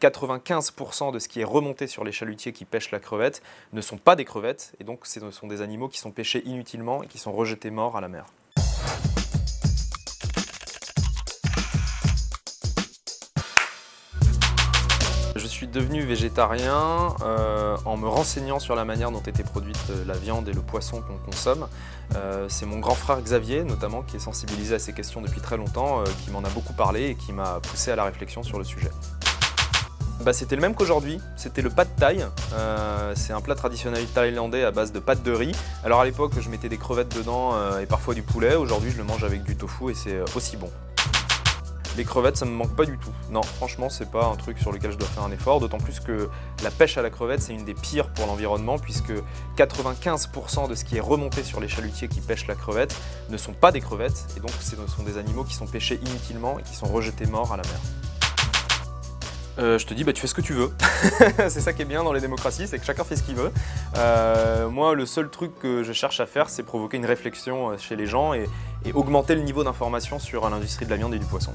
95% de ce qui est remonté sur les chalutiers qui pêchent la crevette ne sont pas des crevettes, et donc ce sont des animaux qui sont pêchés inutilement et qui sont rejetés morts à la mer. Je suis devenu végétarien en me renseignant sur la manière dont était produite la viande et le poisson qu'on consomme. C'est mon grand frère Xavier, notamment, qui est sensibilisé à ces questions depuis très longtemps, qui m'en a beaucoup parlé et qui m'a poussé à la réflexion sur le sujet. C'était le même qu'aujourd'hui, c'était le pad thai. C'est un plat traditionnel thaïlandais à base de pâte de riz. Alors à l'époque, je mettais des crevettes dedans et parfois du poulet. Aujourd'hui, je le mange avec du tofu et c'est aussi bon. Les crevettes, ça me manque pas du tout. Non, franchement, c'est pas un truc sur lequel je dois faire un effort, d'autant plus que la pêche à la crevette, c'est une des pires pour l'environnement, puisque 95% de ce qui est remonté sur les chalutiers qui pêchent la crevette ne sont pas des crevettes, et donc ce sont des animaux qui sont pêchés inutilement et qui sont rejetés morts à la mer. Je te dis, tu fais ce que tu veux. C'est ça qui est bien dans les démocraties, c'est que chacun fait ce qu'il veut. Moi, le seul truc que je cherche à faire, c'est provoquer une réflexion chez les gens et augmenter le niveau d'information sur l'industrie de la viande et du poisson.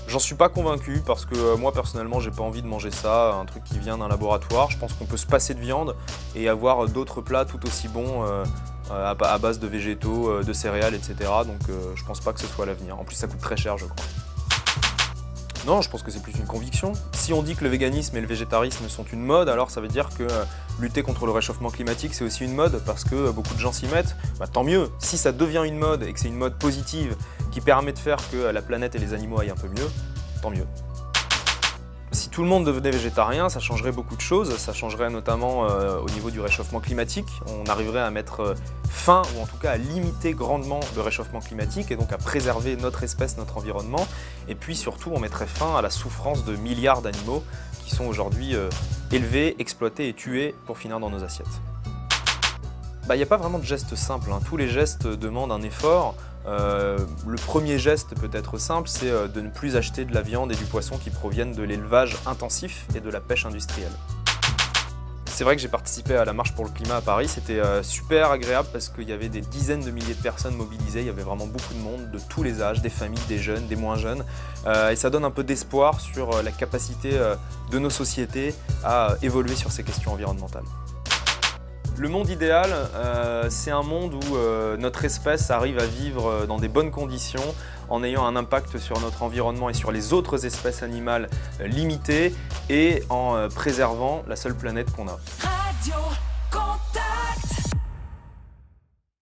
J'en suis pas convaincu parce que moi personnellement j'ai pas envie de manger ça, un truc qui vient d'un laboratoire. Je pense qu'on peut se passer de viande et avoir d'autres plats tout aussi bons à base de végétaux, de céréales, etc. Donc je pense pas que ce soit l'avenir. En plus ça coûte très cher je crois. Non, je pense que c'est plus une conviction. Si on dit que le véganisme et le végétarisme sont une mode, alors ça veut dire que lutter contre le réchauffement climatique c'est aussi une mode parce que beaucoup de gens s'y mettent. Tant mieux, si ça devient une mode et que c'est une mode positive qui permet de faire que la planète et les animaux aillent un peu mieux, tant mieux. Si tout le monde devenait végétarien, ça changerait beaucoup de choses. Ça changerait notamment au niveau du réchauffement climatique. On arriverait à mettre fin, ou en tout cas à limiter grandement le réchauffement climatique et donc à préserver notre espèce, notre environnement. Et puis surtout, on mettrait fin à la souffrance de milliards d'animaux qui sont aujourd'hui élevés, exploités et tués pour finir dans nos assiettes. Il n'y a pas vraiment de geste simple, hein. Tous les gestes demandent un effort. Le premier geste peut être simple, c'est de ne plus acheter de la viande et du poisson qui proviennent de l'élevage intensif et de la pêche industrielle. C'est vrai que j'ai participé à la marche pour le climat à Paris, c'était super agréable parce qu'il y avait des dizaines de milliers de personnes mobilisées, il y avait vraiment beaucoup de monde, de tous les âges, des familles, des jeunes, des moins jeunes. Et ça donne un peu d'espoir sur la capacité de nos sociétés à évoluer sur ces questions environnementales. Le monde idéal, c'est un monde où notre espèce arrive à vivre dans des bonnes conditions en ayant un impact sur notre environnement et sur les autres espèces animales limitées et en préservant la seule planète qu'on a.